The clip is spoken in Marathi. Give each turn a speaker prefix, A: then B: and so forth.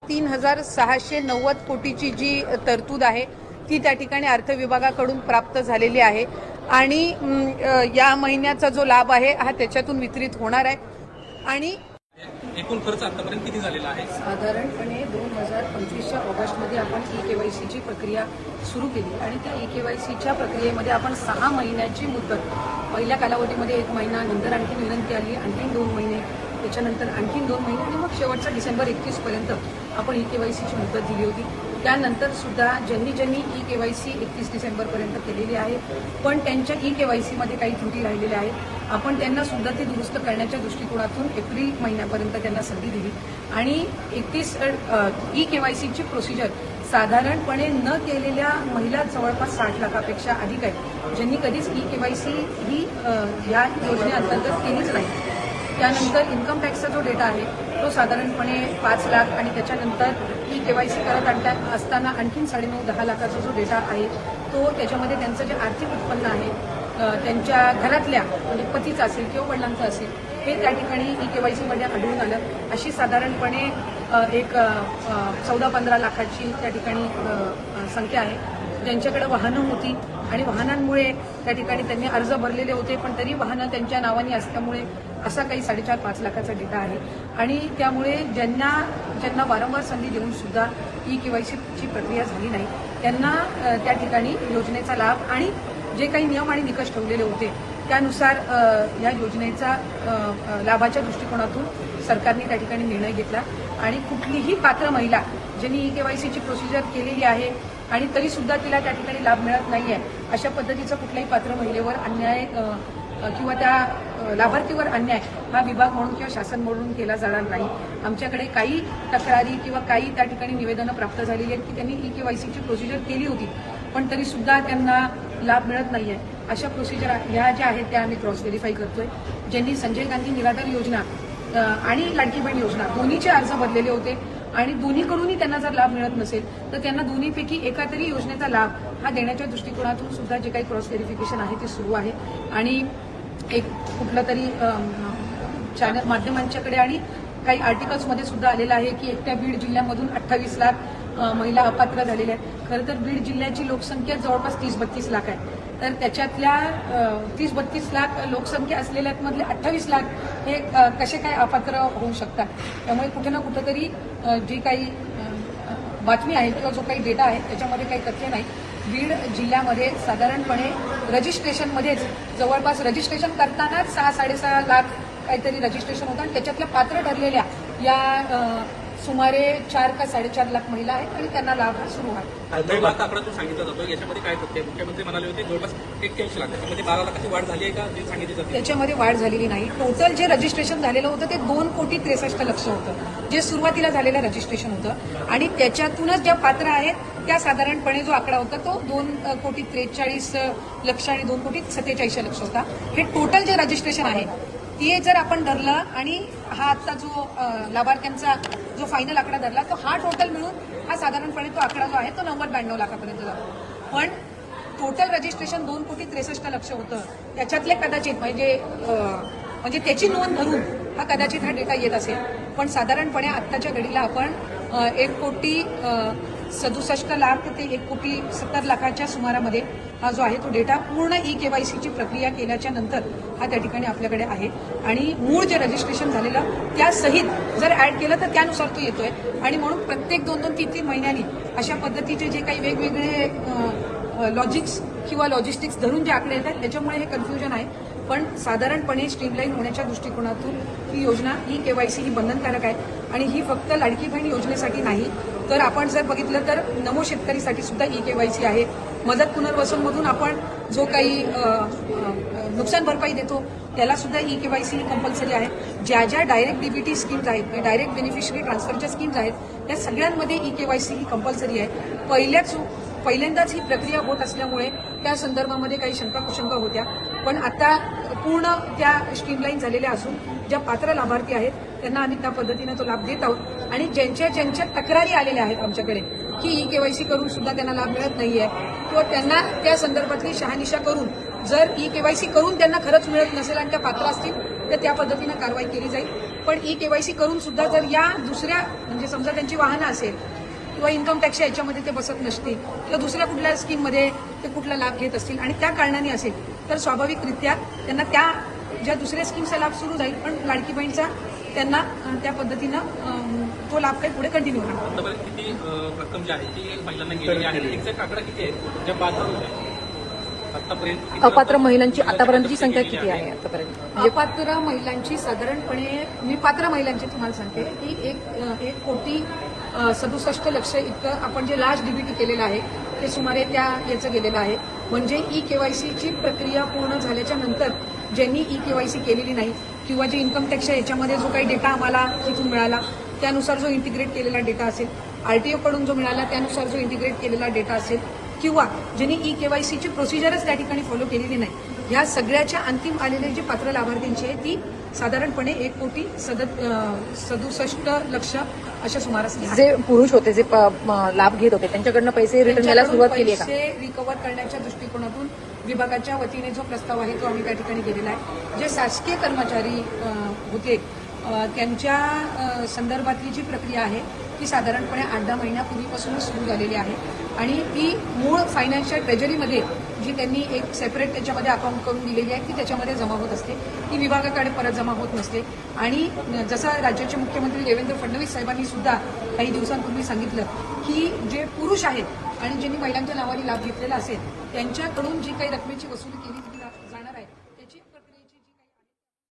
A: 3,690 कोटीची जी तरतूद आहे ती त्या ठिकाणी अर्थ विभागाकडून प्राप्त झालेली आहे आणि या महिन्याचा जो लाभ आहे हा त्याच्यातून वितरित होणार आहे. आणि
B: एकूण खर्च आतापर्यंत किती झालेला आहे?
C: साधारणपणे 2025च्या ऑगस्टमध्ये आपण ई-केवायसीची प्रक्रिया सुरू केली आणि त्या ई-केवायसीच्या प्रक्रियेमध्ये आपण 6 महिन्याची मुदत, पहिल्या कालावधीमध्ये 1 महिना, नंतर आणखी विनंती आली, आणखी 2 महिने, त्याच्यानंतर आणखी 2 महिने आणि मग शेवटचा डिसेंबर 31 पर्यंत आपण ई-केवायसीची मुदत दिली होती. त्यानंतर सुद्धा ज्यांनी ई-केवायसी 31 डिसेंबरपर्यंत केलेली आहे पण त्यांच्या ई-केवायसीमध्ये काही त्रुटी राहिलेल्या आहेत, आपण त्यांना सुद्धा ते दुरुस्त करण्याच्या दृष्टिकोनातून एप्रिल महिन्यापर्यंत त्यांना संधी दिली आणि 31 ई-केवायसीची प्रोसिजर साधारणपणे न केलेल्या महिला जवळपास 60 लाखापेक्षा अधिक आहेत, ज्यांनी कधीच ई-केवायसी ही या योजनेअंतर्गत केलीच नाही. त्यानंतर इन्कम टॅक्सचा जो डेटा आहे तो साधारणपणे 5 लाख आणि त्याच्यानंतर ई-केवायसी करत असताना आणखीन 9.5-10 लाखाचा जो डेटा आहे तो त्याच्यामध्ये त्यांचं जे आर्थिक उत्पन्न आहे त्यांच्या घरातल्या म्हणजे पतीचं असेल किंवा वडिलांचं असेल हे त्या ठिकाणी ई-केवायसीमध्ये आढळून आलं. अशी साधारणपणे एक 14-15 लाखाची त्या ठिकाणी संख्या आहे ज्यांच्याकडे वाहनं होती आणि वाहनांमुळे त्या ठिकाणी त्यांनी अर्ज भरलेले होते पण तरी वाहनं त्यांच्या नावाने असल्यामुळे असा काही 4.5-5 लाखाचा डेटा आहे आणि त्यामुळे ज्यांना वारंवार संधी देऊन सुद्धा ई-केवायसीची प्रक्रिया झाली नाही त्यांना त्या ठिकाणी योजनेचा लाभ आणि जे काही नियम आणि निकष ठेवलेले होते त्यानुसार या योजनेचा लाभाच्या दृष्टिकोनातून सरकारने त्या ठिकाणी निर्णय घेतला आणि कुठलीही पात्र महिला ज्यांनी ई-केवायसीची प्रोसिजर केलेली आहे आणि तरी सुद्धा तिला त्या ठिकाणी लाभ मिळत नाही आहे अशा पद्धतीचा कुठल्याही पात्र महिलेवर अन्याय किंवा त्या लाभार्थीवर अन्याय हा विभाग म्हणून किंवा शासन म्हणून केला जाणार नाही. आमच्याकडे काही तक्रारी किंवा काही त्या ठिकाणी निवेदनं प्राप्त झालेली आहेत की त्यांनी ई-केवायसीची प्रोसिजर केली होती पण तरी सुद्धा त्यांना लाभ मिळत नाही आहे. अशा प्रोसिजर ह्या ज्या आहेत त्या आम्ही क्रॉस व्हेरीफाय करतोय. ज्यांनी संजय गांधी निराधार योजना आणि लाडकी बहीण योजना दोन्हीचे अर्ज भरलेले होते आणि दोन्हीकडूनही त्यांना जर लाभ मिळत नसेल तर त्यांना दोन्हीपैकी एका तरी योजनेचा लाभ हा देण्याच्या दृष्टिकोनातून सुद्धा जे काही क्रॉस व्हेरिफिकेशन आहे ते सुरू आहे आणि एक कुठलं तरी चॅनल माध्यमांच्याकडे आणि काही आर्टिकल्समध्ये सुद्धा आलेलं आहे की एकट्या बीड जिल्ह्यामधून 28 लाख महिला अपात्र झालेल्या आहेत. खरं तर बीड जिल्ह्याची लोकसंख्या जवळपास 30-32 लाख आहे तर त्याच्यातल्या 30-32 लाख लोकसंख्या असलेल्यामधले 28 लाख हे कसे काय अपात्र होऊ शकतात. त्यामुळे कुठे ना कुठेतरी जी काही बातमी आहे किंवा जो काही डेटा आहे त्याच्यामध्ये काही तथ्य नाही. बीड जिल्ह्यामध्ये साधारणपणे रजिस्ट्रेशनमध्येच जवळपास रजिस्ट्रेशन करतानाच 6-6.5 लाख काहीतरी रजिस्ट्रेशन होतं आणि त्याच्यातल्या पात्र ठरलेल्या या सुमारे 4 का 4.5 लाख महिला आहेत आणि त्यांना लाभ हा सुरू आहे.
B: 9 लाख आकडा जो सांगितला जातो याच्यामध्ये काय तथ्य? मुख्यमंत्री म्हणाले होते जवळपास 81 लाख, त्याच्यामध्ये 12 लाखाची वाढ झाली आहे का जे सांगितली जाते?
C: त्याच्यामध्ये वाढ झालेली नाही. टोटल जे रजिस्ट्रेशन झालेलं होतं ते 2,63,00,000 होतं जे सुरुवातीला झालेलं रजिस्ट्रेशन होतं आणि त्याच्यातूनच ज्या पात्र आहेत त्या साधारणपणे जो आकडा होता तो 2,43,00,000 आणि 2,47,00,000 होता. हे टोटल जे रजिस्ट्रेशन आहे ते जर आपण धरलं आणि हा आत्ता जो लाभार्थ्यांचा जो फायनल आकडा धरला तो हा टोटल मिळून हा साधारणपणे तो आकडा जो आहे तो 92 लाखापर्यंत जातो. पण टोटल रजिस्ट्रेशन 2,63,00,000 होतं त्याच्यातले कदाचित म्हणजे त्याची नोंद धरून हा कदाचित हा डेटा येत असेल पण साधारणपणे आत्ताच्या घडीला आपण 1,67,00,000 ते 1,70,00,000 सुमारामध्ये हा जो आहे तो डेटा पूर्ण ई-केवायसीची प्रक्रिया केल्याच्या नंतर हा त्या ठिकाणी आपल्याकडे आहे आणि मूळ जे रजिस्ट्रेशन झालेलं त्यासहित जर ऍड केलं तर त्यानुसार तो येतोय आणि म्हणून प्रत्येक 2-3 महिन्यांनी अशा पद्धतीचे जे काही वेगवेगळे लॉजिक्स किंवा लॉजिस्टिक्स धरून जे आकडे येतात त्याच्यामुळे हे कन्फ्युजन आहे. पण साधारणपणे स्ट्रीमलाईन होण्याच्या दृष्टिकोनातून ही योजना ई-केवायसी ही बंधनकारक आहे आणि ही फक्त लाडकी बहीण योजनेसाठी नाही तर आपण जर बघितलं तर नमो शेतकरीसाठी सुद्धा ई-केवायसी आहे. मदत पुनर्वसनमधून आपण जो काही नुकसान भरपाई देतो त्याला सुद्धा ई-केवायसी ही कंपल्सरी आहे. ज्या डायरेक्ट डीबीटी स्कीम्स आहेत डायरेक्ट बेनिफिशरी ट्रान्सफरच्या स्कीम्स आहेत त्या सगळ्यांमध्ये ई-केवायसी ही कंपल्सरी आहे. पहिल्यांदाच ही प्रक्रिया होत असल्यामुळे त्या संदर्भामध्ये काही शंका कुशंका होत्या पण आता पूर्ण त्या स्ट्रीमलाईन झालेल्या असून ज्या पात्र लाभार्थी आहेत त्यांना आम्ही त्या पद्धतीने तो लाभ देत आहोत आणि ज्यांच्या तक्रारी आलेल्या आहेत आमच्याकडे की ई-केवायसी करून सुद्धा त्यांना लाभ मिळत नाहीये किंवा त्यांना त्या संदर्भातली शहानिशा करून जर ई-केवायसी करून त्यांना खरंच मिळत नसेल आणि त्या पात्र असतील तर त्या पद्धतीनं कारवाई केली जाईल. पण ई केवायसी करून सुद्धा जर या दुसऱ्या म्हणजे समजा त्यांची वाहनं असेल किंवा इन्कम टॅक्सच्या याच्यामध्ये ते बसत नसतील किंवा दुसऱ्या कुठल्या स्कीममध्ये ते कुठला लाभ घेत असतील आणि त्या कारणाने असेल तर स्वाभाविकरित्या त्यांना त्या ज्या दुसऱ्या स्कीमचा लाभ सुरू जाईल पण लाडकी बहीणचा त्यांना त्या पद्धतीनं तो लाभ काही पुढे कंटिन्यू होणार.
B: आतापर्यंत किती रक्कम जी आहे ती महिलांना गेलेली आहे एक्झॅक्ट आकडा किती आहे ज्या पात्र होत्या आतापर्यंत किती
D: अपात्र महिलांची आतापर्यंतची संख्या किती आहे आतापर्यंत?
C: अपात्र महिलांची साधारणपणे मी पात्र महिलांची तुम्हाला सांगते की 1,67,00,000 इतकं आपण जे लास्ट डीबीटी केलेलं आहे ते सुमारे त्या याचं गेलेलं आहे. म्हणजे ई केवायसीची प्रक्रिया पूर्ण झाल्याच्या नंतर ज्यांनी ई केवायसी केलेली नाही किंवा जे इन्कम टॅक्सच्या याच्यामध्ये जो काही डेटा आम्हाला तिथून मिळाला त्यानुसार जो इंटिग्रेट केलेला डेटा असेल, आरटीओ कडून जो मिळाला त्यानुसार जो इंटिग्रेट केलेला डेटा असेल किंवा ज्यांनी ई केवायसीची प्रोसिजरच त्या ठिकाणी फॉलो केलेली नाही, ह्या सगळ्याच्या अंतिम आलेले जे पात्र लाभार्थींची आहे ती साधारणपणे 1,67,00,000 अशा सुमारास आहे.
D: जे पुरुष होते जे लाभ घेत होते त्यांच्याकडनं पैसे रिटर्न द्यायला सुरुवात केली आहे का?
C: पैसे रिकव्हर करण्याच्या दृष्टिकोनातून विभागाच्या वतीने जो प्रस्ताव आहे तो आम्ही त्या ठिकाणी केलेला आहे. जे शासकीय कर्मचारी होते त्यांच्या संदर्भातली जी प्रक्रिया आहे ती साधारणपणे 8-10 महिन्यापूर्वीपासूनच सुरू झालेली आहे आणि ती मूळ फायनान्शियल ट्रेजरीमध्ये जी त्यांनी एक सेपरेट त्याच्यामध्ये अकाउंट करून दिलेली आहे ती त्याच्यामध्ये जमा होत असते, ती विभागाकडे परत जमा होत नसते. आणि जसं राज्याचे मुख्यमंत्री देवेंद्र फडणवीस साहेबांनी सुद्धा काही दिवसांपूर्वी सांगितलं की जे पुरुष आहेत आणि ज्यांनी महिलांच्या नावाने लाभ घेतलेला असेल त्यांच्याकडून जी काही रकमेची वसुली केली